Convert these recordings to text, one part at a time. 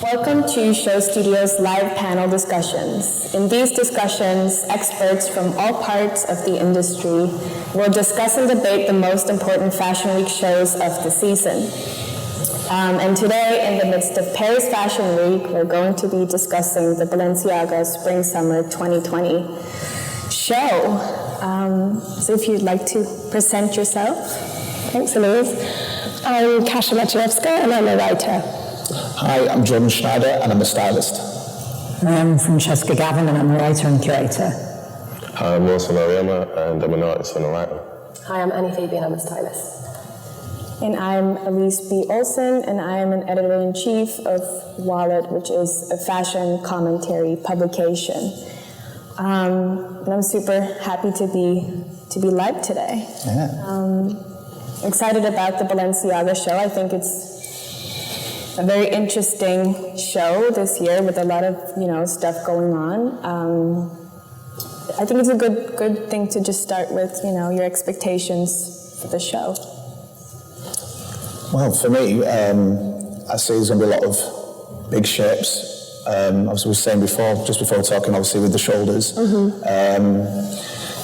Welcome to Show Studio's live panel discussions. In these discussions, experts from all parts of the industry will discuss and debate the most important Fashion Week shows of the season. And today, in the midst of Paris Fashion Week, we're going to be discussing the Balenciaga Spring-Summer 2020 show. So if you'd like to present yourself. Thanks, Elise. I'm Kasia Maciejowska, and I'm a writer. Hi, I'm Jordan Schneider, and I'm a stylist. I'm Francesca Gavin, and I'm a writer and curator. Hi, I'm also Oryema, and I'm an artist and a writer. Hi, I'm Pheby, and I'm a stylist. And I'm Elise By Olsen, and I am an editor-in-chief of Wallet, which is a fashion commentary publication. And I'm super happy to be live today. Yeah. Excited about the Balenciaga show. I think it's a very interesting show this year with a lot of stuff going on. I think it's a good thing to just start with your expectations for the show. Well, for me, I see there's going to be a lot of big shapes. As we were saying before, just before talking, obviously with the shoulders.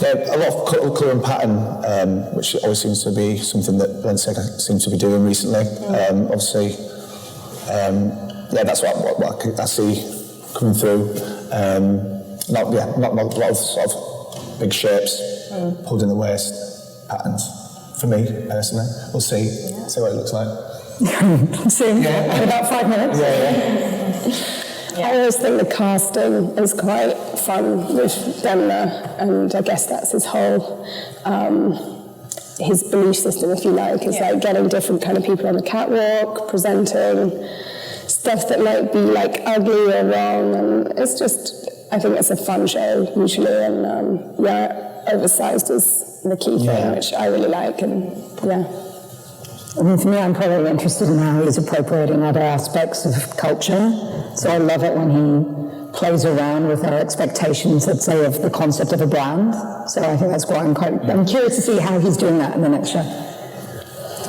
A lot of colour and pattern, which always seems to be something that Balenciaga seems to be doing recently. Obviously, that's what I see coming through. Not a lot of sort of big shapes, pulled in the waist patterns. For me, personally, we'll see what it looks like. Soon, in about 5 minutes. I always think the casting is quite fun with Demna, and I guess that's his whole, his belief system, if you like, is like getting different kind of people on the catwalk, presenting stuff that might be like ugly or wrong, and it's just, I think it's a fun show usually, and oversized is the key thing, which I really like, and I mean, for me, I'm probably interested in how he's appropriating other aspects of culture. So I love it when he plays around with our expectations, let's say, of the concept of a brand. So I think that's why I'm curious to see how he's doing that in the next show.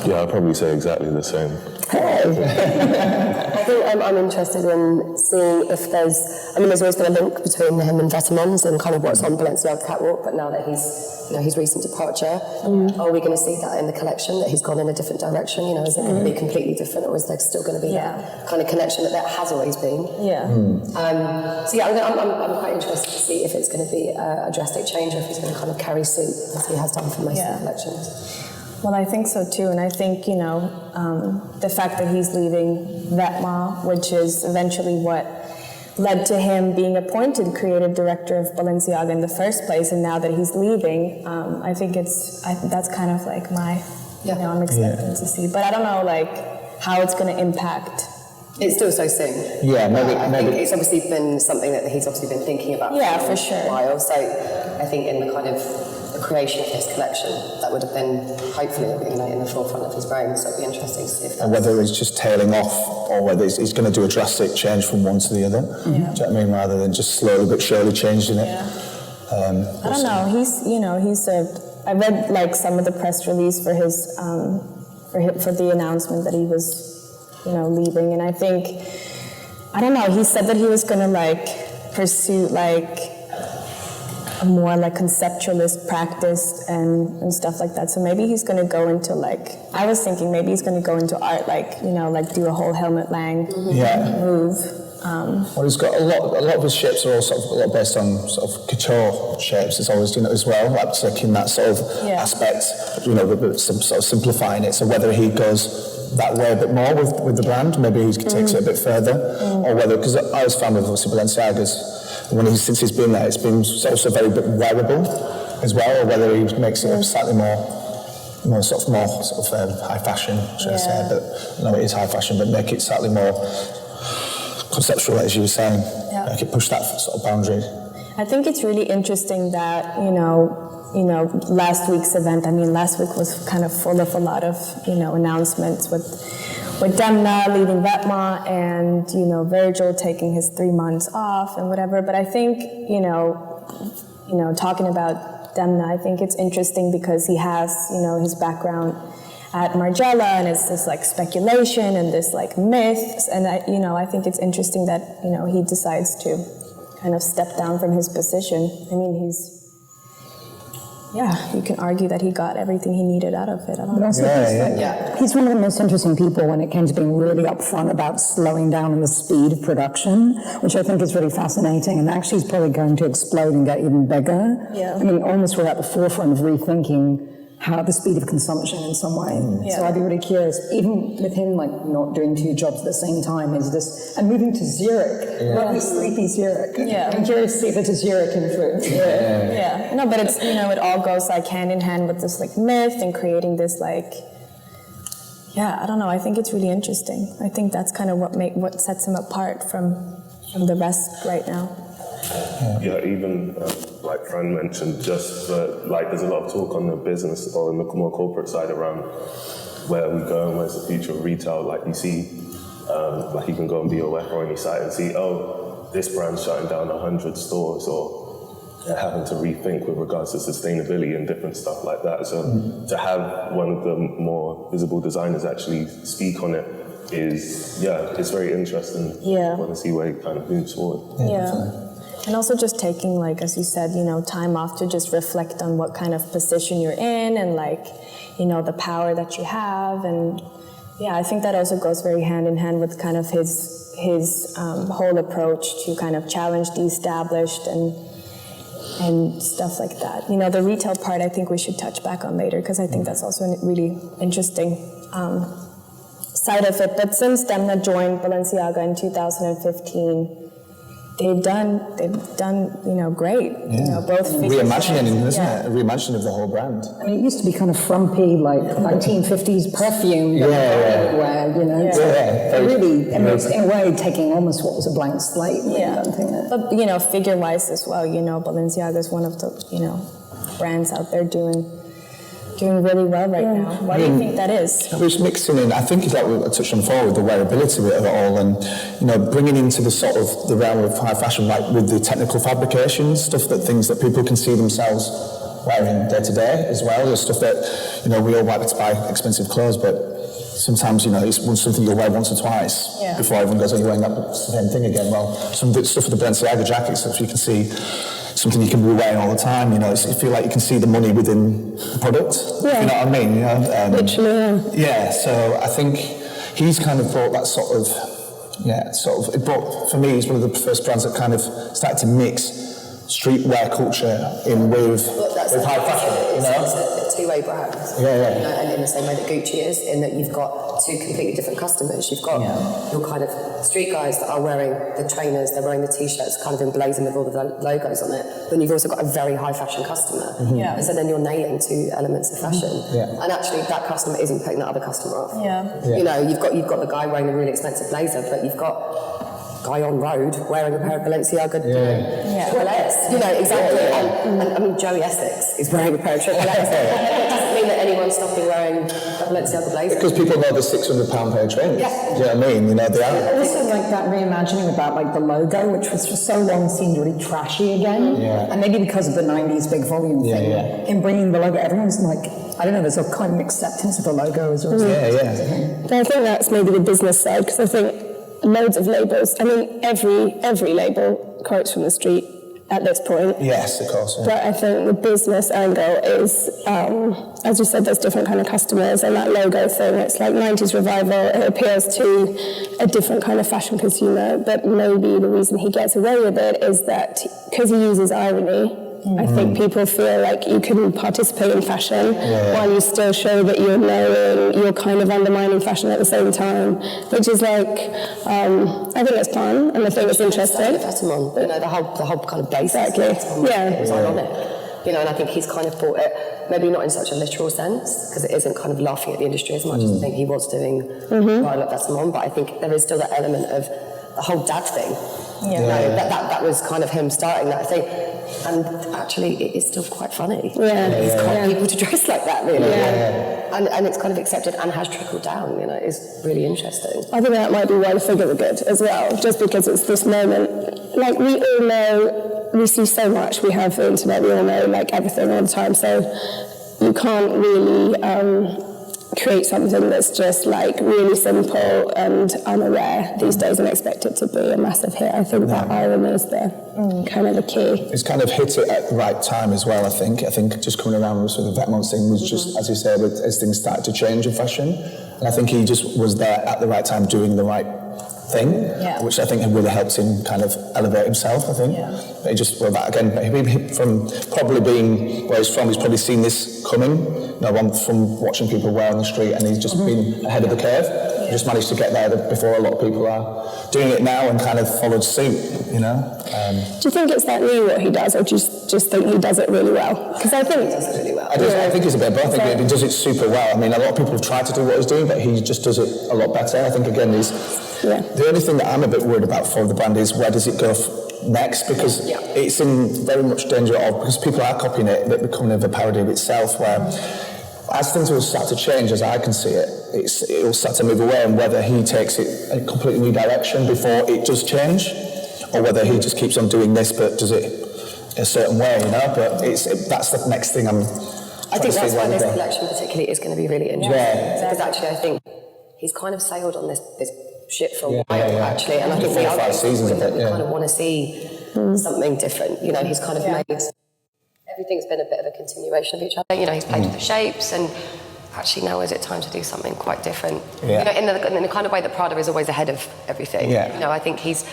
Yeah, I'd probably say exactly the same. I think I'm interested in seeing if there's always been a link between him and Vetements and kind of what's on Balenciaga catwalk, but now that his recent departure, are we going to see that in the collection, that he's gone in a different direction? Is it going to be completely different, or is there still going to be that kind of connection that there has always been? I'm quite interested to see if it's going to be a drastic change, or if he's going to kind of carry suit as he has done for most of the collections. Well, I think so too, and I think the fact that he's leaving Vetements, which is eventually what led to him being appointed creative director of Balenciaga in the first place, and now that he's leaving, I think that's kind of like my, I'm expecting to see, but I don't know how it's going to impact. It's still so soon. Yeah, maybe. I think it's obviously been something that he's obviously been thinking about for sure. a while. So I think in the kind of the creation of this collection, that would have been hopefully in the forefront of his brain. So it'd be interesting to see if that's... And whether he's just tailing off, or whether he's going to do a drastic change from one to the other. Do you know what I mean? Rather than just slowly but surely changing it. I don't know. I read some of the press release for his for the announcement that he was leaving, and I think, I don't know, he said that he was going to pursue a more conceptualist practice and stuff like that. So maybe he's going to go into I was thinking maybe he's going to go into art, do a whole Helmut Lang move. Well, he's got a lot of his shapes are all sort of a lot based on sort of couture shapes. It's always as well, taking that sort of aspect, but sort of simplifying it. So whether he goes that way a bit more with the brand, maybe he takes it a bit further, or whether, because I was fan of obviously Balenciaga's. Since he's been there, it's been also very wearable as well, or whether he makes it slightly more high fashion, should I say? But no, it is high fashion, but make it slightly more conceptual, as you were saying. Make it push that sort of boundary. I think it's really interesting that last week's event. Last week was kind of full of a lot of announcements with Demna leaving Vetements and Virgil taking his 3 months off and whatever. But I think talking about Demna, I think it's interesting because he has his background at Margiela, and it's this like speculation and this like myth, and I think it's interesting that he decides to kind of step down from his position. I mean, you can argue that he got everything he needed out of it. I don't know. He's one of the most interesting people when it came to being really upfront about slowing down on the speed of production, which I think is really fascinating, and actually is probably going to explode and get even bigger. I mean, almost we're at the forefront of rethinking how the speed of consumption in some way. So I'd be really curious, even with him like not doing 2 jobs at the same time, is this, and moving to Zurich, really sleepy Zurich. I'm curious to see if it's a Zurich influence. No, but it's, it all goes like hand in hand with this like myth and creating this like, I don't know, I think it's really interesting. I think that's kind of what sets him apart from the rest right now. Even like Fran mentioned, just like there's a lot of talk on the business or in the more corporate side around where we go and where's the future of retail. Like you see, like you can go on BOF or any site and see, this brand's shutting down 100 stores, or they're having to rethink with regards to sustainability and different stuff like that. So to have one of the more visible designers actually speak on it is, it's very interesting. I want to see where it kind of moves forward. And also just taking, like, as you said, time off to just reflect on what kind of position you're in and, like, the power that you have. And, I think that also goes very hand in hand with kind of his whole approach to kind of challenge the established and stuff like that. The retail part I think we should touch back on later, because I think that's also a really interesting side of it. But since Demna joined Balenciaga in 2015, they've done great. Both reimagining, isn't it? A reimagining of the whole brand. I mean, it used to be kind of frumpy, like 1950s perfume. Where, really, and it's in a way taking almost what was a blank slate. But figure-wise as well, Balenciaga is one of the brands out there doing really well right now. Why do you think that is? We're just mixing in, I think it's like we touched on before, with the wearability of it all, and bringing into the sort of the realm of high fashion, like with the technical fabrications, things that people can see themselves wearing day to day as well. There's stuff that we all like to buy expensive clothes, but sometimes it's something you'll wear once or twice before everyone goes, you're wearing that same thing again. Well, some of the stuff with the Balenciaga jackets, if you can see something you can be wearing all the time, you feel like you can see the money within the product. You know what I mean? Literally. So I think he's kind of brought that sort of, it brought, for me, he's one of the first brands that kind of started to mix streetwear culture in with high fashion. It's a two-way brand. And in the same way that Gucci is, in that you've got 2 completely different customers. You've got your kind of street guys that are wearing the trainers, they're wearing the t-shirts, kind of emblazoned with all the logos on it. Then you've also got a very high fashion customer. And so then you're nailing 2 elements of fashion. And actually, that customer isn't putting that other customer off. You've got the guy wearing the really expensive blazer, but you've got guy on road wearing a pair of Balenciaga Triple S. Exactly. And I mean, Joey Essex is wearing a pair of Triple S. It doesn't mean that anyone's stopping wearing a Balenciaga blazer. Because people know the £600 pair of trainers. Do you know what I mean? They are. Also, like that reimagining about like the logo, which was for so long seemed really trashy again. And maybe because of the 90s big volume thing. In bringing the logo, everyone's like, I don't know, there's a kind of acceptance of the logo as well. But I think that's maybe the business side, because I think loads of labels. I mean, every label quotes from the street at this point. Yes, of course. But I think the business angle is, as you said, there's different kind of customers, and that logo thing, it's like 90s revival. It appeals to a different kind of fashion consumer, but maybe the reason he gets away with it is that because he uses irony, I think people feel like you can participate in fashion while you still show that you're knowing, you're kind of undermining fashion at the same time, which is like, I think it's fun, and I think it's interesting. Vetements, the whole kind of basics. Exactly. It was ironic. And I think he's kind of brought it, maybe not in such a literal sense, because it isn't kind of laughing at the industry as much as I think he was doing while at Vetements, but I think there is still that element of the whole dad thing. That was kind of him starting that thing. And actually, it is still quite funny. He's got people to dress like that, really. And it's kind of accepted and has trickled down, It's really interesting. I think that might be why the figures are good as well, just because it's this moment. Like, we all know, we see so much, we have the internet, we all know, like, everything all the time, so you can't really create something that's just like really simple and unaware these days and expect it to be a massive hit. I think that irony is the kind of the key. It's kind of hit it at the right time as well, I think. I think just coming around with the Vetements thing was just, as you said, as things started to change in fashion. And I think he just was there at the right time doing the right thing, which I think really helped him kind of elevate himself, I think. But he just, well, that again, from probably being where he's from, he's probably seen this coming, from watching people wear on the street, and he's just been ahead of the curve. He just managed to get there before a lot of people are doing it now and kind of followed suit, you know. Do you think it's that new what he does, or do you just think he does it really well? Because I think he does it really well. I think he's a bit of both. I think he does it super well. I mean, a lot of people have tried to do what he's doing, but he just does it a lot better. I think, again, the only thing that I'm a bit worried about for the brand is where does it go next, because it's in very much danger of, because people are copying it, it becoming a parody of itself, where as things will start to change, as I can see it, it will start to move away, and whether he takes it a completely new direction before it does change, or whether he just keeps on doing this but does it a certain way, you know. But that's the next thing I'm I think that's why this collection particularly is going to be really interesting, because actually I think he's kind of sailed on this ship for a while, actually, and I think we are kind of want to see something different. You know, he's kind of made everything's been a bit of a continuation of each other. You know, he's played with the shapes, and actually now is it time to do something quite different. You know, in the kind of way that Prada is always ahead of everything. You know, I think he's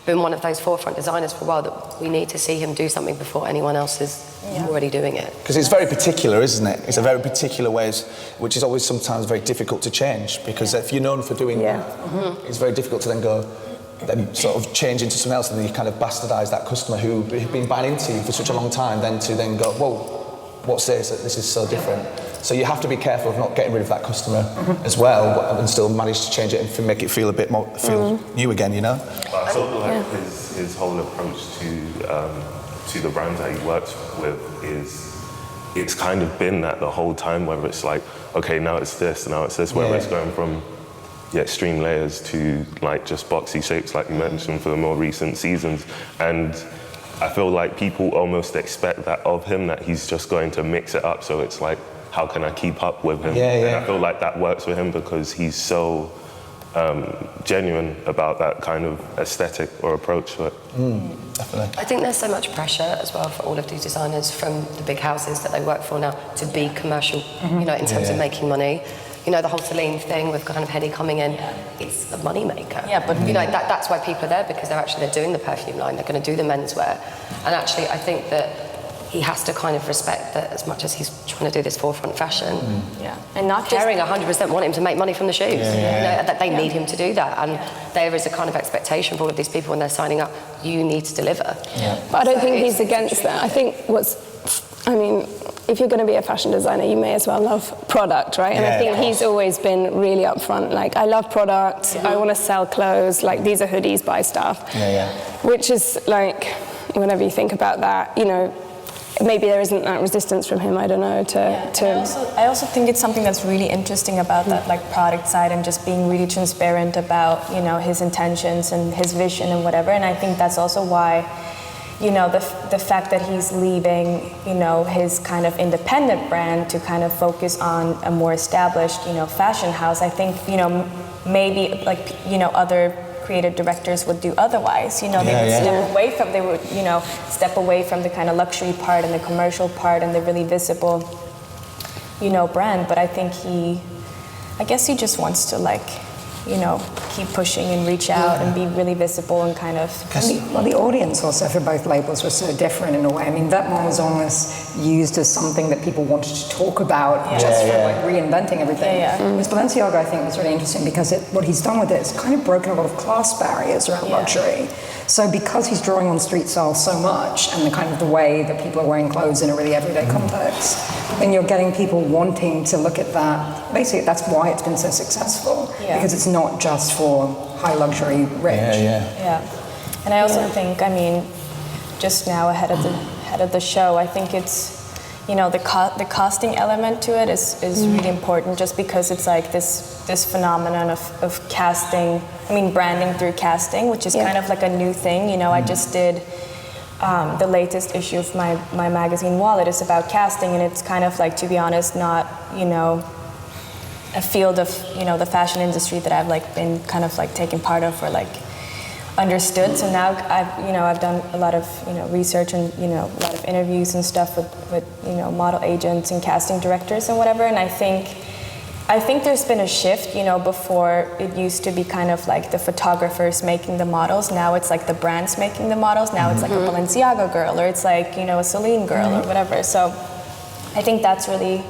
been one of those forefront designers for a while that we need to see him do something before anyone else is already doing it. Because it's very particular, isn't it? It's a very particular way, which is always sometimes very difficult to change, because if you're known for doing that, it's very difficult to then sort of change into something else, and then you kind of bastardise that customer who have been buying into you for such a long time, to then go, whoa, what's this? This is so different. So you have to be careful of not getting rid of that customer as well, and still manage to change it and make it feel a bit more new again, you know? But I sort of like his whole approach to the brands that he works with it's kind of been that the whole time, where it's like, okay, now it's this, where it's going from extreme layers to like just boxy shapes, like you mentioned, for the more recent seasons. And I feel like people almost expect that of him, that he's just going to mix it up. So it's like, how can I keep up with him? And I feel like that works for him because he's so genuine about that kind of aesthetic or approach to it. Definitely. I think there's so much pressure as well for all of these designers from the big houses that they work for now to be commercial, you know, in terms of making money. You know, the whole Celine thing with kind of Hedi coming in, it's a money maker. Yeah, but you know, that's why people are there, because they're doing the perfume line, they're going to do the menswear. And actually, I think that he has to kind of respect that as much as he's trying to do this forefront fashion. And not caring 100% want him to make money from the shoes. You know, that they need him to do that. And there is a kind of expectation for all of these people when they're signing up, you need to deliver. But I don't think he's against that. I think if you're going to be a fashion designer, you may as well love product, right? And I think he's always been really upfront. Like, I love product, I want to sell clothes, like, these are hoodies, buy stuff. Which is, like, whenever you think about that, you know, maybe there isn't that resistance from him, I don't know, I also think it's something that's really interesting about that, like, product side, and just being really transparent about, you know, his intentions and his vision and whatever. And I think that's also why, you know, the fact that he's leaving, you know, his kind of independent brand to kind of focus on a more established, you know, fashion house. I think, you know, maybe, like, you know, other creative directors would do otherwise. You know, they would step away from the kind of luxury part and the commercial part and the really visible, you know, brand. But I think I guess he just wants to, like, you know, keep pushing and reach out and be really visible and kind of... Well, the audience also for both labels was so different in a way. I mean, Vetements was almost used as something that people wanted to talk about just for like reinventing everything. Whereas Balenciaga, I think, was really interesting because what he's done with it is kind of broken a lot of class barriers around luxury. So because he's drawing on street style so much and the kind of the way that people are wearing clothes in a really everyday context, then you're getting people wanting to look at that. Basically, that's why it's been so successful, because it's not just for high luxury rich. And I also think, I mean, just now ahead of the show, I think it's, you know, the costing element to it is really important, just because it's like this phenomenon of casting, I mean, branding through casting, which is kind of like a new thing. You know, I just did the latest issue of my magazine Wallet is about casting, and it's kind of like, to be honest, not, you know, a field of, you know, the fashion industry that I've like been kind of like taken part of or like understood. So now I've done a lot of, you know, research and, you know, a lot of interviews and stuff with you know, model agents and casting directors and whatever. And I think there's been a shift, you know. Before it used to be kind of like the photographers making the models. Now it's like the brands making the models. Now it's like a Balenciaga girl, or it's like, you know, a Celine girl or whatever. So I think that's really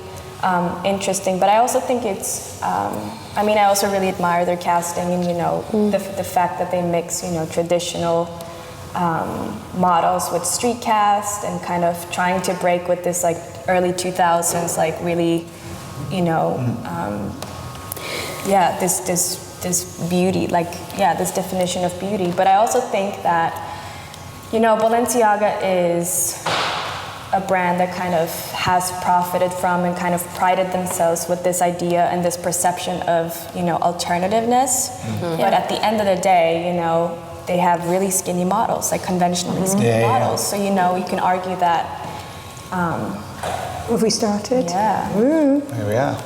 interesting. But I also think it's, I mean, I also really admire their casting and, you know, the fact that they mix, you know, traditional models with street cast and kind of trying to break with this like early 2000s, like really, you know, this beauty, like, this definition of beauty. But I also think that, you know, Balenciaga is a brand that kind of has profited from and kind of prided themselves with this idea and this perception of, you know, alternativeness. But at the end of the day, you know, they have really skinny models, like conventionally skinny models. So, you know, you can argue that. Have we started? Yeah. Here we are.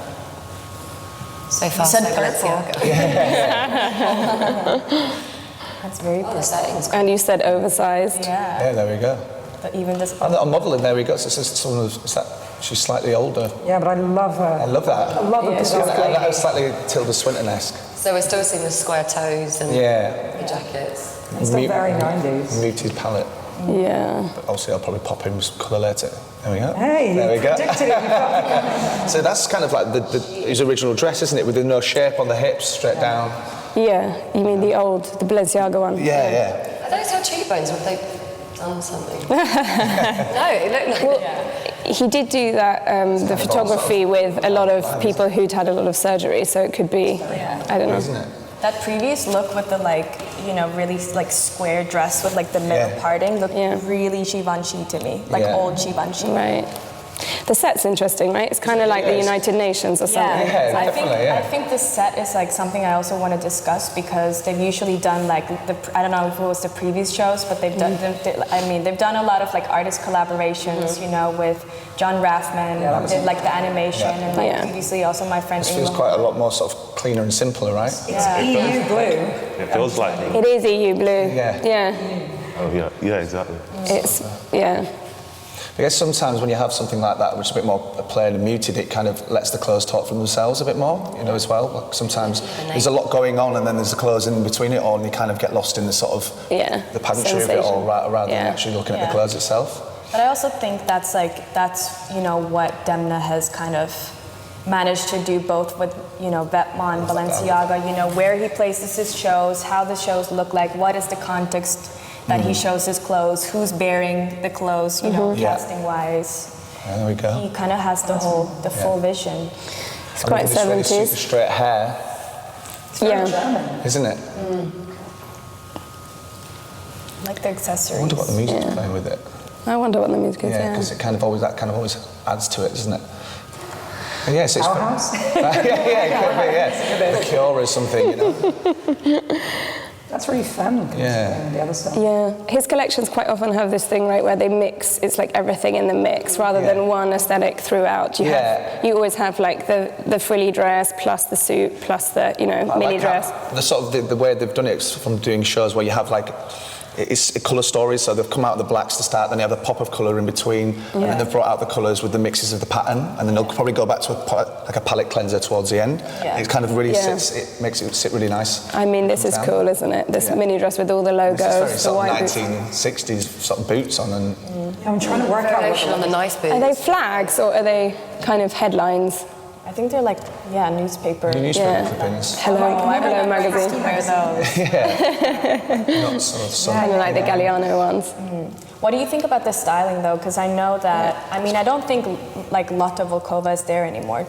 So far, said so purple. That's very precise. And you said oversized. Yeah, there we go. But even this. And a modelling, there we go. So someone is that she's slightly older. Yeah, but I love her. I love that. I love her. That was slightly Tilda Swinton-esque. So we're still seeing the square toes and the jackets. It's still very 90s. Muted palette. Yeah. But obviously, I'll probably pop in with colour later. There we go. Hey, there we go. predicted it. So that's kind of like his original dress, isn't it? With no shape on the hips, straight down. Yeah, you mean the Balenciaga one? Yeah. Are those her cheekbones? Have they done something? No, it looked like He did do that, the photography with a lot of people who'd had a lot of surgery, so it could be, I don't know. Isn't it? That previous look with the like, you know, really like square dress with like the middle parting looked really Givenchy to me, like old Givenchy. Right. The set's interesting, right? It's kind of like the United Nations or something. Yeah, definitely, I think the set is like something I also want to discuss because they've usually done like I don't know if it was the previous shows, but they've done. They've done a lot of like artist collaborations, you know, with John Raffman did like the animation and like previously also my friend. This feels quite a lot more sort of cleaner and simpler, right? Yeah. EU blue. It feels like it. It is EU blue. Yeah. Oh yeah, exactly. It's I guess sometimes when you have something like that, which is a bit more plain and muted, it kind of lets the clothes talk for themselves a bit more, you know, as well. Like sometimes there's a lot going on and then there's the clothes in between it all and you kind of get lost in the sort of the pageantry of it all rather than actually looking at the clothes itself. But I also think that's you know, what Demna has kind of managed to do both with, you know, Vetements, Balenciaga, you know, where he places his shows, how the shows look like, what is the context that he shows his clothes, who's bearing the clothes, you know, casting-wise. There we go. He kind of has the full vision. It's quite 70s. Really super straight hair. Isn't it? Like the accessories. I wonder what the music's playing with it. I wonder what the music is. Yeah, because it kind of always adds to it, doesn't it? And yes, it's Powerhouse? The Cure or something, you know. That's really fun. The other stuff. Yeah, his collections quite often have this thing, right, where they mix. It's like everything in the mix, rather than one aesthetic throughout. You always have like the frilly dress plus the suit plus the mini dress. The sort of the way they've done it from doing shows where you have like. It's colour stories, so they've come out of the blacks to start, then they have a pop of colour in between, and then they've brought out the colours with the mixes of the pattern, and then they'll probably go back to a palette cleanser towards the end. It kind of really sits, it makes it sit really nice. I mean, this is cool, isn't it? This mini dress with all the logos, this is very the white 1960s sort of boots on, and I'm trying to work out on the nice boots. Are they flags or are they kind of headlines? I think they're like, newspaper. Newspaper clippings. Hello magazine. Wear those. Not sort of Kind of like the Galliano ones. What do you think about the styling though? Because I know that, I don't think like Lotte Volkova is there anymore.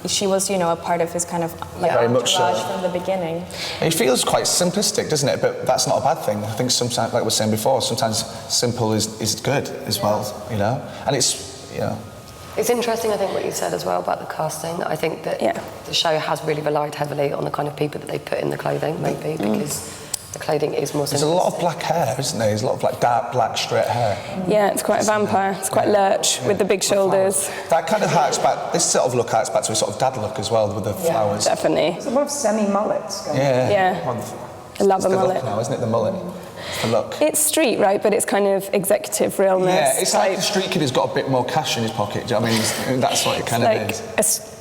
She was, a part of his kind of like very much so. entourage from the beginning. It feels quite simplistic, doesn't it? But that's not a bad thing. I think sometimes, like we were saying before, sometimes simple is good as well, And it's, It's interesting, I think, what you said as well about the casting. I think that the show has really relied heavily on the kind of people that they put in the clothing, maybe, because the clothing is more There's a lot of black hair, isn't there? There's a lot of like dark black straight hair. Yeah, it's quite a vampire. It's quite lurch with the big shoulders. That kind of harks back. This sort of look harks back to a sort of dad look as well with the flowers. Definitely. There's a lot of semi-mullets going on. Yeah. I love a mullet. Look now, isn't it? The mullet. It's the look. It's street, right? But it's kind of executive realness. Yeah, it's type. like the street kid who's got a bit more cash in his pocket. Do you know what I mean? That's what it kind of is.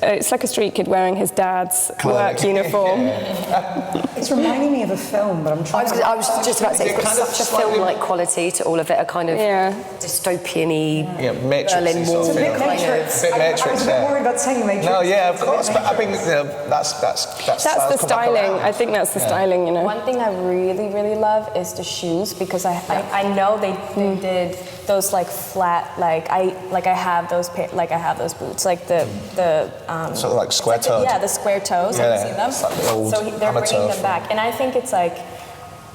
It's like a street kid wearing his dad's work uniform. It's reminding me of a film, but I'm trying I was just about to say, it's got such a film-like quality to all of it, a kind of dystopian-y Matrix Berlin Wall. It's a bit kind Matrix. of. Matrix, I was a bit worried about saying Matrix. No, yeah, of course, but I think that's the styling. I think that's the styling, you know. One thing I really, really love is the shoes, because I know they did those like flat, I have those boots, like the sort of like square toed. the square toes. Yeah, Have you seen them? it's like the old So they're bringing amateur. them back, and I think it's like,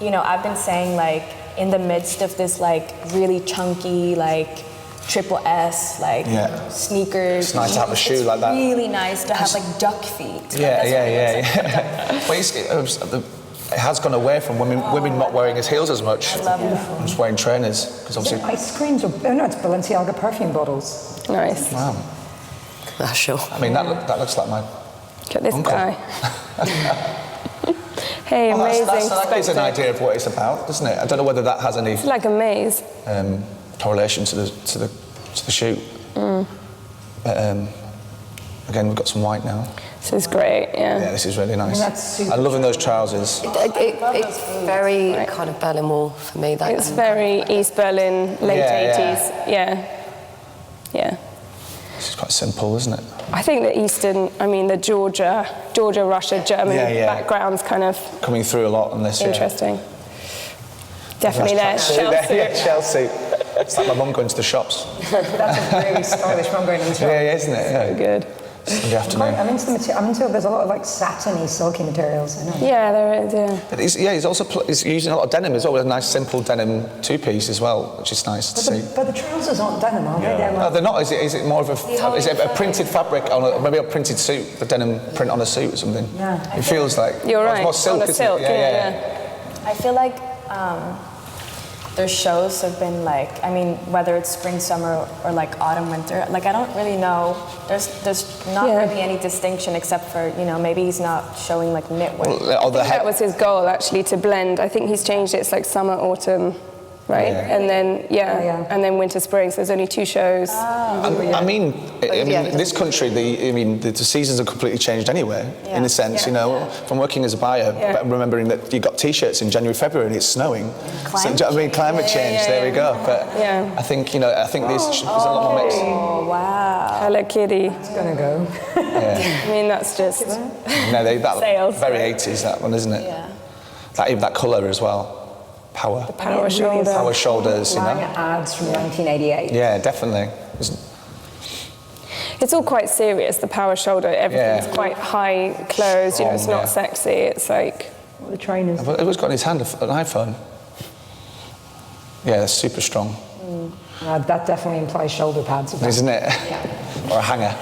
I've been saying like in the midst of this like really chunky like triple S sneakers. It's nice to have a shoe like that. It's really nice to have like duck feet. Yeah. Well, it has gone away from women not wearing his heels as much. I love it. I'm just wearing trainers because obviously. Ice creams, it's Balenciaga perfume bottles. Nice. Wow. Sure. I mean, that looks like my. Look at this uncle. guy. Hey, amazing. That gives an idea of what it's about, doesn't it? I don't know whether that has any It's like a maze. correlation to the shoot. But again, we've got some white now. This is great, Yeah, this is really nice. That's super I'm loving those trousers. It's very kind of Berlin Wall for me. That It's very East Berlin, late 80s. Yeah. This is quite simple, isn't it? I think the the Georgia, Russia, Germany background's kind of Coming through a lot on this. interesting. Definitely there, Chelsea. Yeah, Chelsea. It's like my mum going to the shops. That's a really stylish one going into Yeah, isn't it? Yeah. Good. Sunday afternoon. I'm into the material. There's a lot of like satiny, silky materials. I know. Yeah, there is, yeah. But he's using a lot of denim as well, with a nice simple denim two-piece as well, which is nice to see. But the trousers aren't denim, are they? They're No, like, they're not. Is it more of a printed fabric on maybe a printed suit, the denim print on a suit or something? Yeah. It feels like You're it's right, more silk, on a isn't silk, it? Yeah. I feel like their shows have been whether it's spring, summer, or like autumn, winter. Like I don't really know. There's not really any distinction except for maybe he's not showing like knitwear. That was his goal, actually, to blend. I think he's changed it. It's like summer, autumn, right? Yeah. And then and then winter, spring. So there's only 2 shows. I mean, this country, the seasons have completely changed anyway. In a sense, from working as a buyer, but remembering that you got T-shirts in January, February, and it's snowing. Climate change. There we go. But I think there's a lot more mix. Oh wow! Hello Kitty. it's gonna go. I mean, that's just Sales. Very 80s, that one, isn't it? Yeah. Even that colour as well. Power. power shoulder. Power shoulders, Line ads from 1988. Yeah, definitely. It's all quite serious. The power shoulder. Everything's quite high closed. It's not sexy. It's like What the trainers. I've always got in his hand an iPhone. Yeah, they're super strong. That definitely implies shoulder pads. Isn't it? Or a hanger.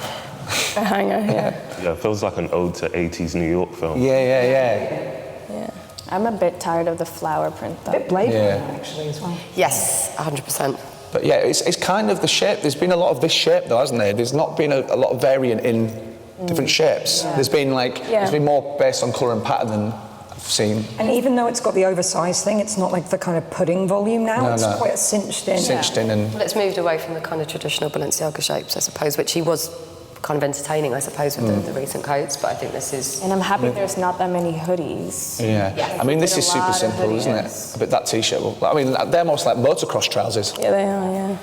a hanger. Yeah. Yeah, it feels like an ode to 80s New York film. Yeah. I'm a bit tired of the flower print though. A bit Blade Yeah. Runner, actually, as well. Yes, 100%. But yeah, it's kind of the shape. There's been a lot of this shape though, hasn't there? There's not been a lot of variant in different shapes. There's been there's been more based on colour and pattern than I've seen. And even though it's got the oversized thing, it's not like the kind of pudding volume now. No, it's no. quite cinched in. Cinched in and... Well, it's moved away from the kind of traditional Balenciaga shapes, I suppose, which he was kind of entertaining, I suppose, with the recent coats, but I think this is... And I'm happy there's not that many hoodies. Yeah. I mean, this is super simple, isn't it? But that T-shirt, they're almost like motocross trousers. Yeah, they are. Yeah.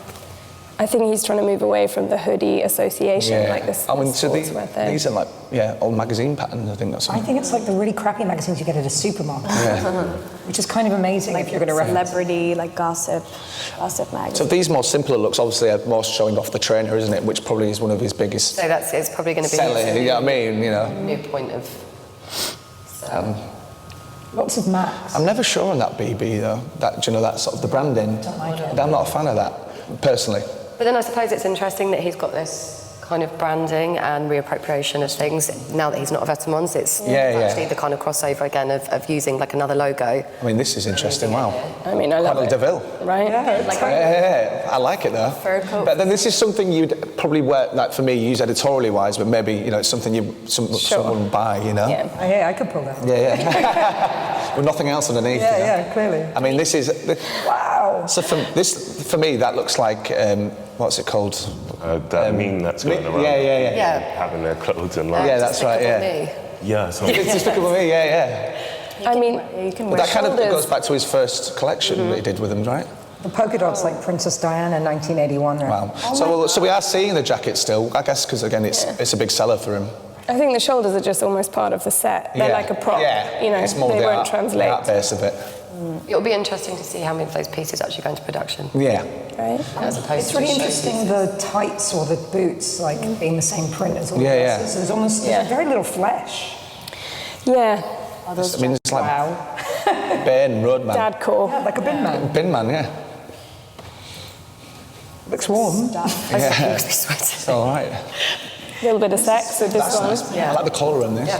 I think he's trying to move away from the hoodie association, like this. Sportswear thing. These are like, old magazine patterns, I think that's something. I think it's like the really crappy magazines you get at a supermarket, which is kind of amazing if you're going to reference. Celebrity, like gossip magazine. So these more simpler looks obviously are more showing off the trainer, isn't it? Which probably is one of his biggest So it's probably going to be selling, his you know what I mean? new point of... Lots of Macs. I'm never sure on that BB though. That sort of the branding. Don't like it. I'm not a fan of that personally. But then I suppose it's interesting that he's got this kind of branding and reappropriation of things. Now that he's not a Vetements, it's actually the kind of crossover again of using like another logo. I mean, this is interesting. Wow. I mean, I love it. Deville. Right? I like it though. Fur coat. But then this is something you'd probably wear, like for me, use editorially wise, but maybe, you know, it's something someone would buy, you know? Yeah, I could pull that. Yeah. With nothing else underneath. Yeah, clearly. I mean, this is... Wow. So for me, that looks like, what's it called? That meme that's going around. Yeah. Having their clothes in line. Yeah, that's right, Yeah, so It's just look at me, I mean, you can But wear that kind of goes back to his first collection that he did with them, right? The polka dots like Princess Diana 1981. Right? Wow. So we are seeing the jacket still, I guess, because again, it's a big seller for him. I think the shoulders are just almost part of the set. They're like a prop. Yeah. You know, it's more they the won't art, translate. The art base of it. It'll be interesting to see how many of those pieces actually go into production. Yeah. Right? As opposed It's to really show interesting pieces. the tights or the boots like being the same print as all the Yeah. dresses. There's almost there's very little flesh. Yeah. I mean, it's like Ben, Roadman. Dad core. Yeah, like a bin man. Bin Man, yeah. Looks warm. Yeah. It's all right. A little bit of sex with this That's one. nice. I like the colour in this.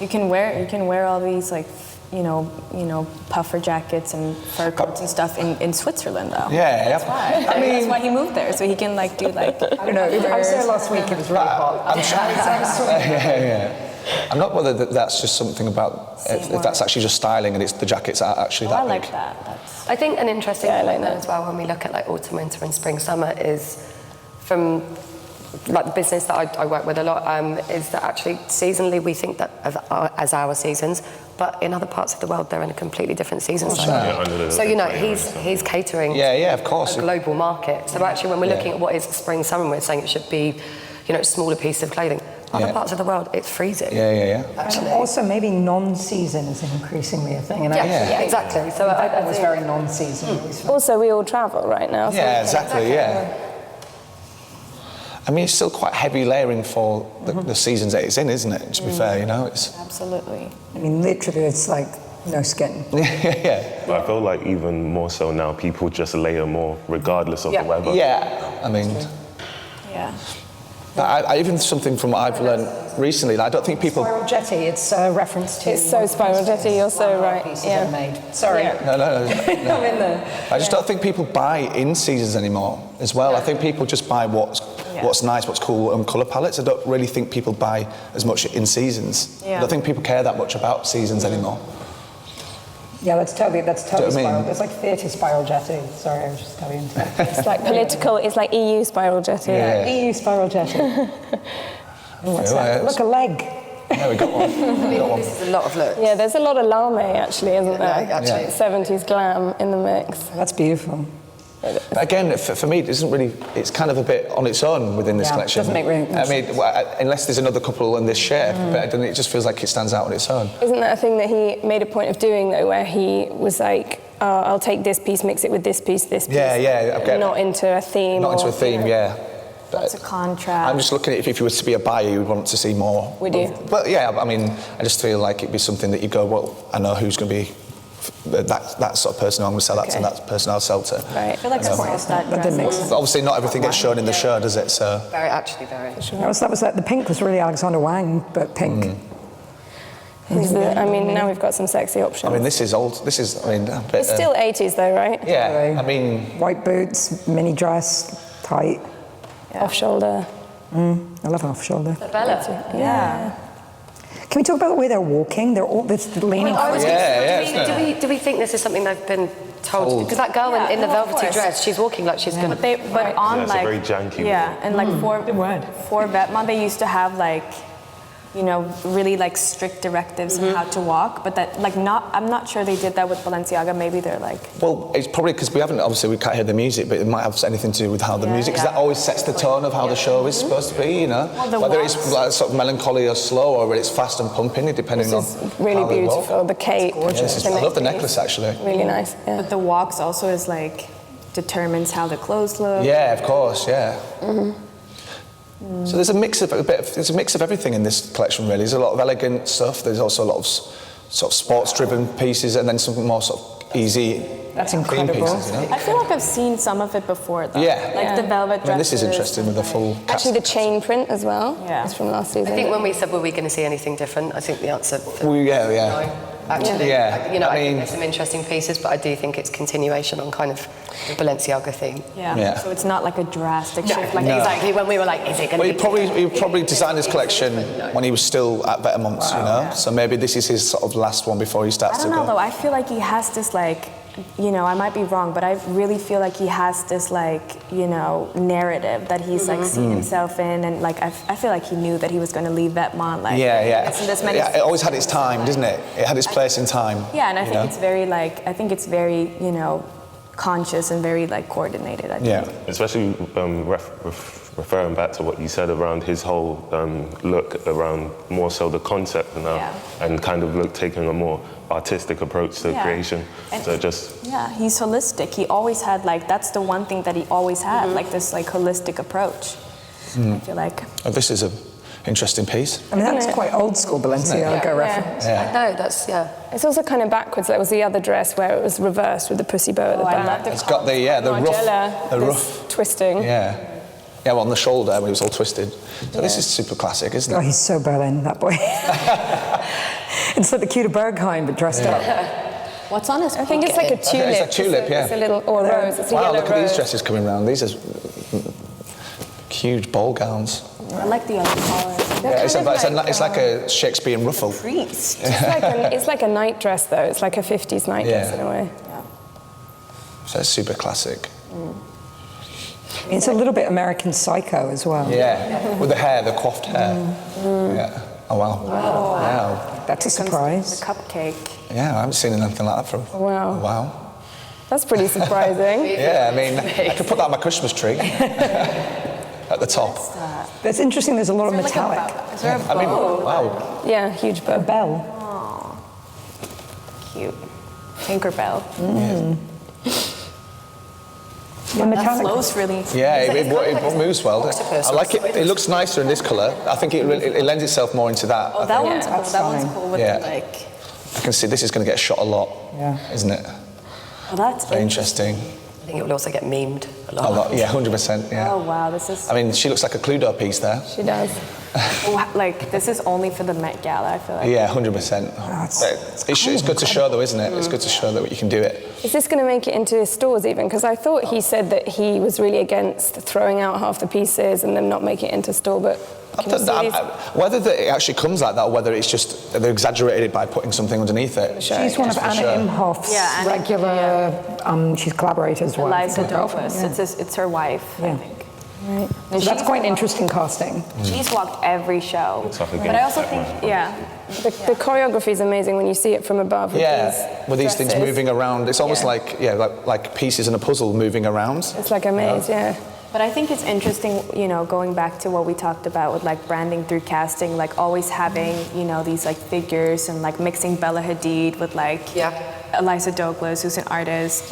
You can wear all these like you know puffer jackets and fur coats and stuff in Switzerland though. Yeah. That's why. That's why he moved there, so he can like do like. I don't know. I was there last week. It was really hot. I'm sure. I'm not bothered that that's just something about if that's actually just styling and it's the jackets are actually that I big. like that. I think an interesting Yeah, I like point then that. as well when we look at like autumn, winter and spring, summer is from like the business that I work with a lot is that actually seasonally we think that as our seasons, but in other parts of the world they're in a completely different season cycle. So you know he's catering of course. a global market. So actually when we're looking at what is spring, summer, we're saying it should be a smaller piece of clothing. Other parts of the world, it's freezing. Yeah. Actually. And also, maybe non-season is increasingly a thing. And exactly. So that was very non-season. Also, we all travel right now. So Yeah, exactly. I mean, it's still quite heavy layering for the seasons that it's in, isn't it? To be fair, it's... Absolutely. I mean, literally, it's like no skin. Yeah. But I feel like even more so now, people just layer more regardless of the weather. Yeah, I mean... Yeah. I even something from what I've learned recently, I don't think people... Spiral jetty, it's a reference to... It's so spiral jetty, you're so right. Pieces I've made. Sorry. No. I'm in there. I just don't think people buy in seasons anymore as well. I think people just buy what's nice, what's cool, and colour palettes. I don't really think people buy as much in seasons. I don't think people care that much about seasons anymore. Yeah, that's totally spiral. mean? There's like theatre spiral jetty. Sorry, I was just going into it. It's like political, it's like EU spiral jetty. Yeah. EU spiral jetty. What's that? Look, a leg. Yeah, we got one. This is a lot of looks. Yeah, there's a lot of lame actually, isn't there? actually. 70s glam in the mix. That's beautiful. But again, for me, it isn't really. It's kind of a bit on its own within this collection. Doesn't make really much I mean, unless there's another couple in this shape, but then it just feels like it stands out on its own. Isn't that a thing that he made a point of doing though, where he was like, I'll take this piece, mix it with this piece, Yeah, okay. not into a theme. Not into a theme, yeah. Lots of contrast. I'm just looking at if you were to be a buyer, you would want to see more. Would you? But yeah, I mean, I just feel like it'd be something that you go, well, I know who's going to be that sort of person. I'm going to sell that to, and that person I'll sell to. Right. I feel like supports that didn't make dress. sense. Obviously, not everything gets shown in the show, does it? So Very. That was like, the pink was really Alexander Wang, but pink. I mean, now we've got some sexy options. I mean, this is old. This is, I mean, a bit, It's still 80s though, right? yeah. I mean, White boots, mini dress, tight. Off shoulder. I love off shoulder. Bella. Yeah. Can we talk about the way they're walking? They're all this leaning. Do we think this is something they've been told? Because that girl in the velvety dress, she's walking like she's going to... But on it's like a very janky and like for Vetements, they used to have like really like strict directives on how to walk, but that like I'm not sure they did that with Balenciaga. Maybe they're like... well, it's probably because we can't hear the music, but it might have anything to do with how the music, because that always sets the tone of how the show is supposed to be, whether it's like sort of melancholy or slow, or whether it's fast and pumping, depending on Really how they walk. beautiful. The cape. I love the necklace, actually. Really nice. Yeah. But the walks also is like determines how the clothes look. Yeah, of course, yeah. So there's a mix of everything in this collection, really. There's a lot of elegant stuff. There's also a lot of sort of sports-driven pieces, and then some more sort of easy That's theme incredible. pieces, you know? I feel like I've seen some of it before, though. Yeah. Like the velvet dresses. I mean, this is interesting with the full cast. Actually, the chain print as well. Yeah. Is from last season. I think when we said, were we going to see anything different, I think the answer Well, yeah. no. Actually, Yeah. you know, I I think mean- there's some interesting pieces, but I do think it's continuation on kind of the Balenciaga theme. Yeah. So it's not like a drastic No, shift. Like exactly. When we were like, is it going to Well, be... he probably designed his collection when he was still at Vetements, you know? So maybe this is his sort of last one before he starts I don't to know, go. though. I feel like he has this, like, you know, I might be wrong, but I really feel like he has this, like, you know, narrative that he's, like, seen himself in. And, like, I feel like he knew that he was going to leave Vetements. Like, this many It always had its time, didn't it? It had its place in time. Yeah, and I think know? it's very, like, you know, conscious and very, like, coordinated, I think. Yeah. Especially referring back to what you said around his whole look around more so the concept now, and kind of taking a more artistic approach to creation. And so just he's holistic. He always had, like, that's the one thing that he always had, like this, like, holistic approach. I feel like. Oh, this is a interesting piece. I mean, that's quite old school Balenciaga reference. No, that's, It's also kind of backwards. There was the other dress where it was reversed with the pussy bow at the back. It's got the rough twisting. Yeah, well, on the shoulder when it was all twisted. So this is super classic, isn't it? Oh, he's so Berlin, that boy. It's like the Cuda Bergheim, but dressed up. What's on his I think it's like a tulip. It's a tulip, It's a little, or a rose. It's a Wow, yellow look at these rose. dresses coming around. These are huge ball gowns. I like the other colors. Yeah, it's like a Shakespearean ruffle. Priest. It's like a night dress, though. It's like a 50s night dress in a way. So it's super classic. It's a little bit American Psycho as well. Yeah, with the hair, the coiffed hair. Yeah. Oh, wow. Wow. That's a surprise. The cupcake. Yeah, I haven't seen anything like that for Wow. Wow. That's pretty surprising. Yeah, I mean, I could put that on my Christmas tree at the top. That's interesting, there's a lot of metallic. Is there a bow? I mean, wow. Yeah, huge bow. A bell. Cute. Tinkerbell. The That flows really. Yeah, it moves well. I like it. It looks nicer in this colour. I think it lends itself more into that. Oh, that one's cool. That one's cool with Yeah. the, like. I can see this is going to get shot a lot, isn't it? Oh, that's Very interesting. I think it will also get memed a lot. A lot, yeah, 100%. Yeah. Oh wow, this is. I mean, she looks like a Cluedo piece there. She does. Like this is only for the Met Gala. I feel like. Yeah, 100%. It's good to show, though, isn't it? It's good to show that you can do it. Is this going to make it into his stores even? Because I thought he said that he was really against throwing out half the pieces and them not making it into store, but Whether it actually comes like that, or whether it's just they're exaggerated it by putting something underneath it. She's one of Anna Imhoff's regular, she's collaborators. Elise Douglas. It's her wife, I think. Right. So that's quite an interesting casting. She's walked every show. like But I also think, the choreography is amazing when you see it from above. With these things moving around. It's almost like pieces in a puzzle moving around. It's like a maze, But I think it's interesting, going back to what we talked about with like branding through casting, like always having, these like figures and like mixing Bella Hadid with like Elise Douglas, who's an artist,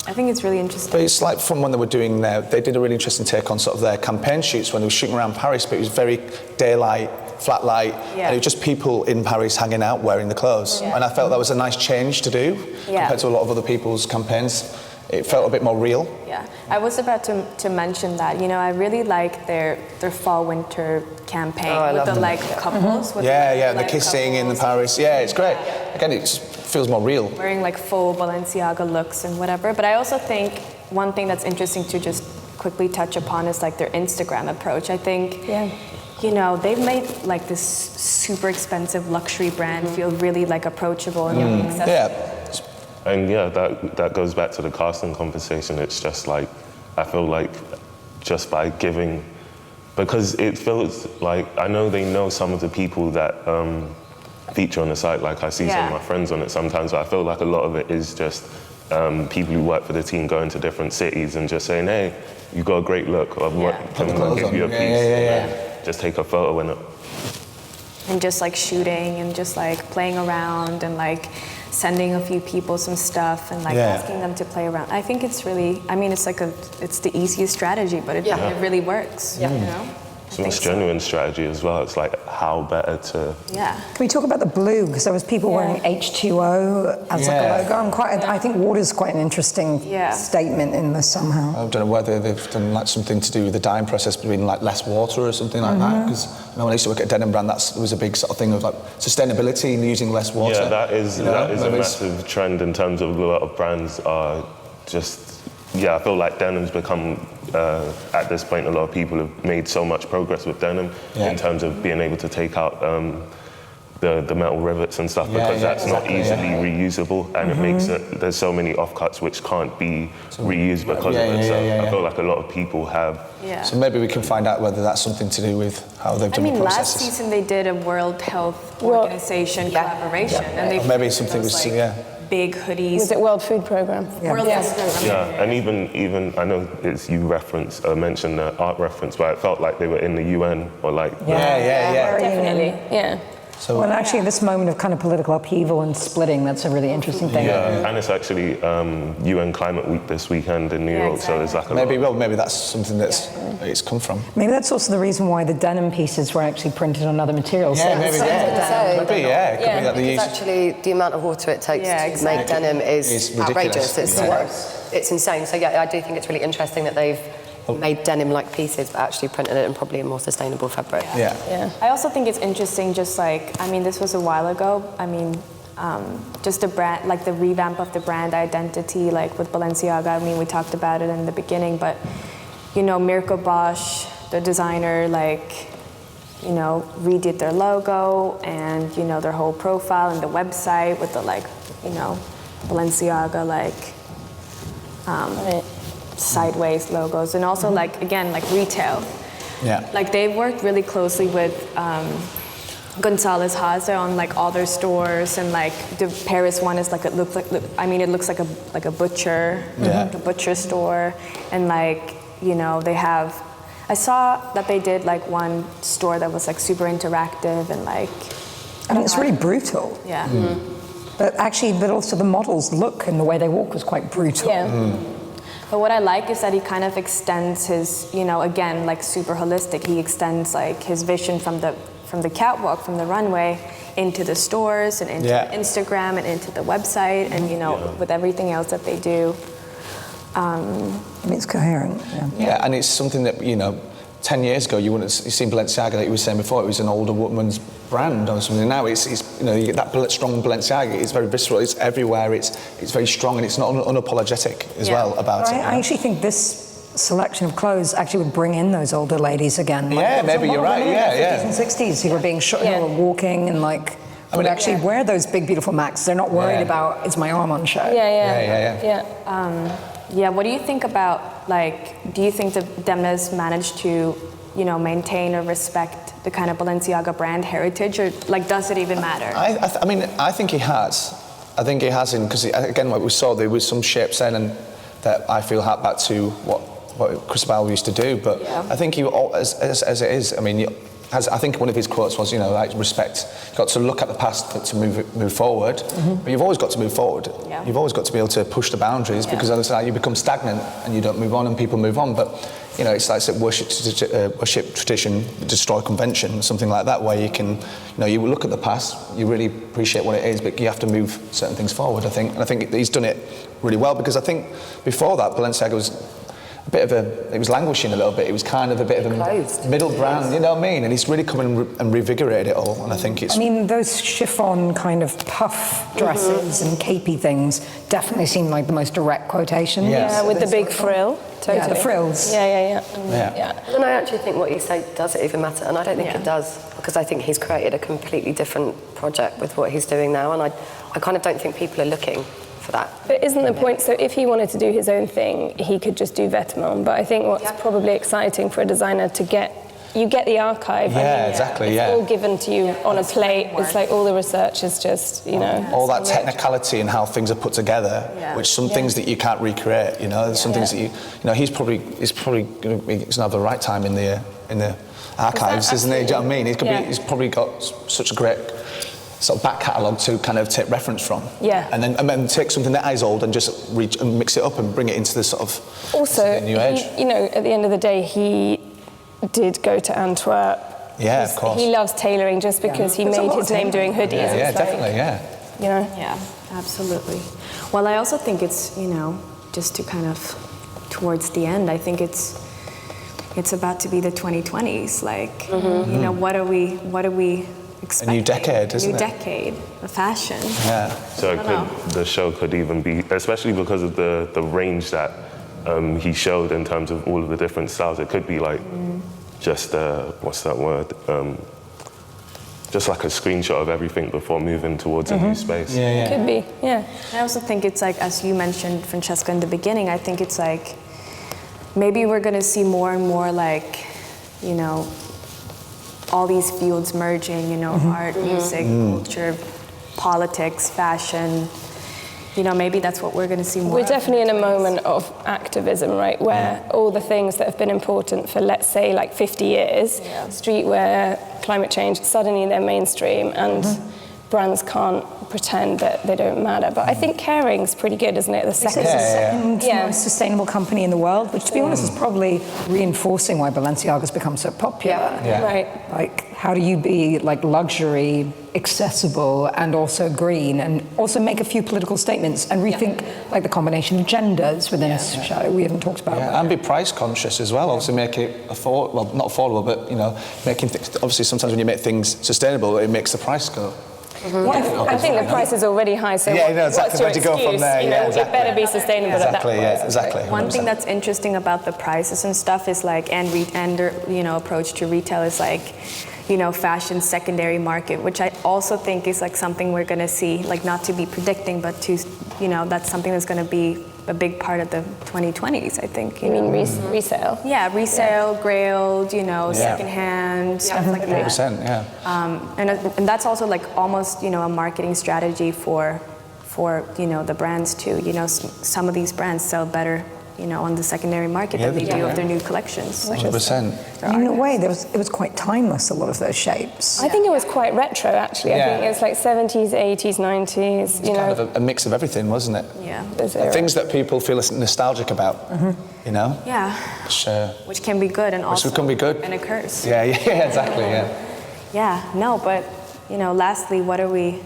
I think it's really interesting. But it's like from when they were doing they did a really interesting take on sort of their campaign shoots when they were shooting around Paris, but it was very daylight, flat light, and it was just people in Paris hanging out wearing the clothes. And I felt that was a nice change to do compared to a lot of other people's campaigns. It felt a bit more real. Yeah, I was about to mention that. I really like their fall-winter campaign with the like couples. With the kissing in Paris. Yeah, it's great. Again, it just feels more real. Wearing like full Balenciaga looks and whatever. But I also think one thing that's interesting to just quickly touch upon is like their Instagram approach. I think, they've made like this super expensive luxury brand feel really like approachable and accessible. Yeah. And that goes back to the casting conversation. It's just like, I feel like just by giving, because it feels like, I know they know some of the people that feature on the site, like I see some of my friends on it sometimes, but I feel like a lot of it is just people who work for the team going to different cities and just saying, hey, you got a great look, or can I give you a piece? Just take a photo and just like shooting and just like playing around and like sending a few people some stuff and like asking them to play around. I think it's really, it's like it's the easiest strategy, but it really works. So most genuine strategy as well. It's like how better to. Yeah. Can we talk about the blue? Because there was people wearing H2O as like a logo. I think water's quite an interesting statement in this somehow. I don't know whether they've done like something to do with the dyeing process between like less water or something like that. Because when I used to work at a denim brand, there was a big sort of thing of like sustainability and using less water. Yeah, that is a massive trend in terms of a lot of brands are just. Yeah, I feel like denim's become, at this point, a lot of people have made so much progress with denim in terms of being able to take out the metal rivets and stuff because that's not easily reusable and it makes it, there's so many offcuts which can't be reused because of it. So I feel like a lot of people have. Yeah. So maybe we can find out whether that's something to do with how they've done the processes. Last season they did a World Health Organization collaboration. And they maybe something was, big hoodies. Was it World Food Programme? World Food Programme. Yeah, and even I know it's you mentioned the art reference, but it felt like they were in the UN or like. Definitely. Yeah. So, well, actually, this moment of kind of political upheaval and splitting, that's a really interesting thing. Yeah, and it's actually UN Climate Week this weekend in New York, exactly. So there's like maybe that's something it's come from. Maybe that's also the reason why the denim pieces were actually printed on other materials. Yeah, maybe. It could be that they use. Actually, the amount of water it takes to make denim is outrageous. It's insane. So I do think it's really interesting that they've made denim-like pieces, but actually printed it in probably a more sustainable fabric. Yeah. I also think it's interesting, just like, I mean, this was a while ago. I mean, just the brand, like the revamp of the brand identity, like with Balenciaga. I mean, we talked about it in the beginning, but, you know, Mirko Bosch, the designer, like, you know, redid their logo and, you know, their whole profile and the website with the, like, you know, Balenciaga, like, sideways logos, and also like again like retail. Like they've worked really closely with Gonzalez Haze on like all their stores, and like the Paris one is like it looks like a butcher, a butcher store, and like, you know, they have. I saw that they did like one store that was like super interactive and like. I mean, it's really brutal. Yeah. But also the models' look and the way they walk was quite brutal. Yeah. But what I like is that he kind of extends his, you know, again, like super holistic. He extends like his vision from the catwalk, from the runway, into the stores and into Instagram and into the website, and, you know, with everything else that they do. I mean, it's coherent. Yeah, and it's something that, you know, 10 years ago you wouldn't have seen Balenciaga, like you were saying before, it was an older woman's brand or something. Now it's you know, you get that strong Balenciaga, it's very visceral, it's everywhere, it's very strong, and it's not unapologetic as well about it. I actually think this selection of clothes actually would bring in those older ladies again. Like, maybe you're right, in the 50s and 60s who were being shot, who were walking and like, would actually wear those big, beautiful Macs. They're not worried about, is my arm on show? Yeah, what do you think about, like, do you think that Demna's managed to, you know, maintain or respect the kind of Balenciaga brand heritage, or, like, does it even matter? I mean, I think he has. I think he has, because, again, what we saw, there was some shapes then and that I feel hark back to what Cristobal used to do, but I think he, as it is, I mean, I think one of his quotes was, you know, like, respect. You've got to look at the past to move forward, but you've always got to move forward. Yeah. You've always got to be able to push the boundaries, because otherwise you become stagnant and you don't move on and people move on. But, you know, it's like worship tradition, destroy convention, something like that, where you can, you know, you look at the past, you really appreciate what it is, but you have to move certain things forward, I think. And I think he's done it really well, because I think before that, Balenciaga was it was languishing a little bit. It was kind of a bit of a middle brand, you know what I mean? And he's really come in and revigorated it all, and I think it's... I mean, those chiffon kind of puff dresses and capey things definitely seem like the most direct quotation. Yeah, with the big frill. Totally. Yeah, the frills. Yeah. And I actually think what you say, does it even matter? And I don't think it does, because I think he's created a completely different project with what he's doing now, and I kind of don't think people are looking for that. But isn't the point, so if he wanted to do his own thing, he could just do Vetements, but I think what's probably exciting for a designer to get the archive. It's all given to you on a plate. It's like all the research is just, you know. All that technicality and how things are put together, which some things that you can't recreate, you know. Some things that you know, he's probably going to have the right time in the archives, isn't he? Do you know what I mean? He's probably got such a great sort of back catalogue to kind of take reference from. And then take something that is old and just reach and mix it up and bring it into the sort of also new age. You know, at the end of the day, did go to Antwerp. Yeah, of course. He loves tailoring just because he made his name doing hoodies. Yeah, definitely, You know? Yeah, absolutely. Well, I also think it's, you know, just to kind of, towards the end, I think it's about to be the 2020s. Like, you know, what are we expecting? A new decade, isn't it? New decade of fashion. Yeah. So the show could even be, especially because of the range that he showed in terms of all of the different styles, it could be like just, what's that word? Just like a screenshot of everything before moving towards a new space. Yeah. Could be, yeah. I also think it's like, as you mentioned, Francesca, in the beginning, I think it's like, maybe we're going to see more and more like, you know, all these fields merging, you know, art, music, culture, politics, fashion. You know, maybe that's what we're going to see more. We're definitely in a moment of activism, right, where all the things that have been important for, let's say, like 50 years, streetwear, climate change, suddenly they're mainstream, and brands can't pretend that they don't matter. But I think caring's pretty good, isn't it? The second, most sustainable company in the world, which, to be honest, is probably reinforcing why Balenciaga's become so popular. Right. Like, how do you be like luxury, accessible, and also green, and also make a few political statements and rethink like the combination of genders within a show we haven't talked about. And be price conscious as well. Obviously, make it not affordable, but you know, making things. Obviously, sometimes when you make things sustainable, it makes the price go. I think the price is already high, so exactly. what's your Where do you go from there? You know, it better be sustainable at that price. Exactly. One thing that's interesting about the prices and stuff is like, and you know, approach to retail is like, you know, fashion secondary market, which I also think is like something we're going to see, like not to be predicting, but to, you know, that's something that's going to be a big part of the 2020s, I think. You mean resale? Yeah, resale, grailed, you know, secondhand, stuff like that. 100%, yeah. And that's also like almost, you know, a marketing strategy for you know, the brands too. You know, some of these brands sell better, you know, on the secondary market than they do of their new collections. 100%. In a way, it was quite timeless, a lot of those shapes. I think it was quite retro, actually. I think it's like 70s, 80s, 90s, you know. Kind of a mix of everything, wasn't it? Yeah. Things that people feel nostalgic about, you know? Yeah. Which can be good and also can be good. and a curse. Yeah, exactly, Yeah, no, but, you know, lastly, what are we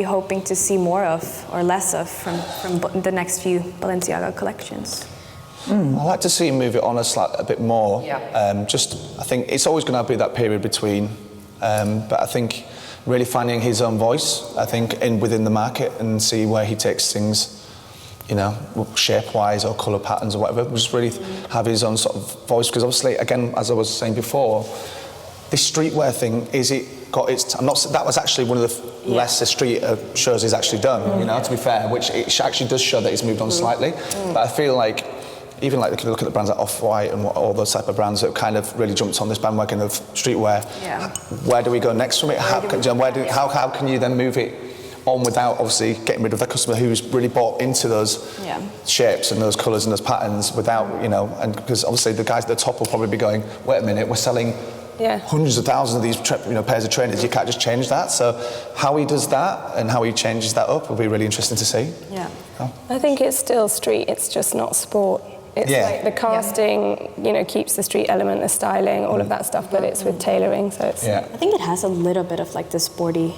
hoping to see more of or less of from the next few Balenciaga collections? I'd like to see him move it on a bit more. I think it's always going to be that period between, but I think really finding his own voice, I think, within the market and see where he takes things, you know, shape-wise or colour patterns or whatever, just really have his own sort of voice. Because obviously, again, as I was saying before, this streetwear thing, that was actually one of the less street shows he's actually done, you know, to be fair, which it actually does show that he's moved on slightly. But I feel like, even like if you look at the brands like Off-White and all those type of brands that kind of really jumped on this bandwagon of streetwear, where do we go next from it? How can you then move it on without obviously getting rid of the customer who's really bought into those shapes and those colours and those patterns without, you know, and because obviously the guys at the top will probably be going, wait a minute, we're selling hundreds of thousands of these pairs of trainers, you can't just change that. So how he does that and how he changes that up will be really interesting to see. I think it's still street, it's just not sport. It's like the casting, you know, keeps the street element, the styling, all of that stuff, but it's with tailoring, so it's... I think it has a little bit of like the sporty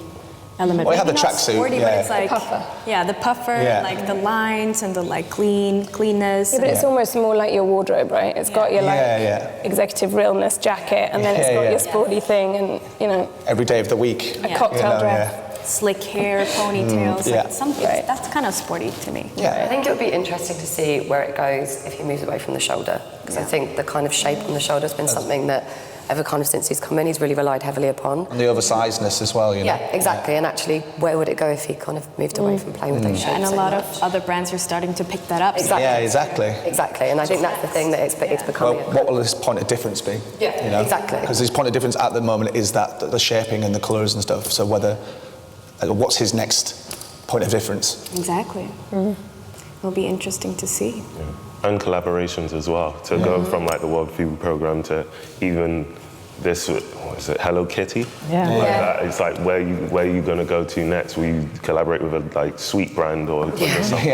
element. Well, it had the tracksuit, but it's like the puffer. The puffer, like the lines and the like cleanness. Yeah, but it's almost more like your wardrobe, right? It's got your like executive realness jacket, and then it's got your sporty thing, and you know, every day of the week, a cocktail dress. Slick hair, ponytails, like something that's kind of sporty to me. I think it would be interesting to see where it goes if he moves away from the shoulder, because I think the kind of shape on the shoulder has been something that ever kind of since he's come in, he's really relied heavily upon. And the oversizedness as well, you know. Yeah, exactly. And actually, where would it go if he kind of moved away from playing with those shapes? And a lot of other brands are starting to pick that up. Exactly. Yeah, exactly. Exactly. And I think that's the thing that it's becoming. Well, what will his point of difference be? Yeah, you know? exactly. Because his point of difference at the moment is that the shaping and the colours and stuff. So what's his next point of difference? Exactly. It'll be interesting to see. And collaborations as well. To go from like the World Food Programme to even this, what is it, Hello Kitty? That. It's like where you going to go to next? Will you collaborate with a like sweet brand or something?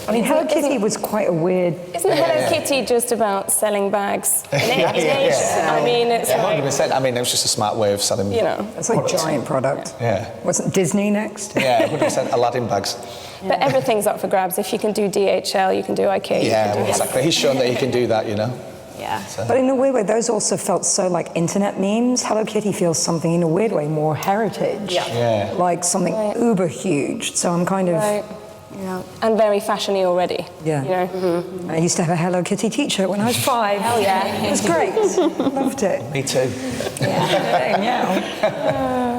I mean, Hello Kitty was quite a weird... Isn't Hello Kitty just about selling bags? I mean, it's like... 100%. I mean, it was just a smart way of selling. You know. It's like a giant product. Yeah. Wasn't Disney next? Yeah, 100% Aladdin bags. But everything's up for grabs. If you can do DHL, you can do IKEA. Yeah, well, exactly. He's shown that he can do that, you know. Yeah. So. But in a weird way, those also felt so like internet memes. Hello Kitty feels something in a weird way more heritage. Yeah. Like something uber huge. So I'm kind of... Right. Yeah. And very fashiony already. Yeah. You know? I used to have a Hello Kitty t-shirt when I was 5. Hell yeah. It was great. Loved it. Me too. Yeah.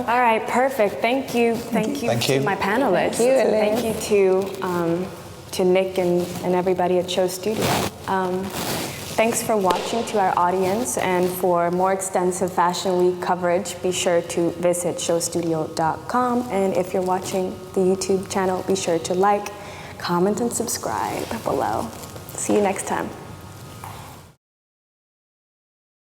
All right, perfect. Thank you. Thank you to my panelists. Thank you to Nick and everybody at Show Studio. Thanks for watching to our audience, and for more extensive Fashion Week coverage, be sure to visit showstudio.com. And if you're watching the YouTube channel, be sure to like, comment, and subscribe below. See you next time.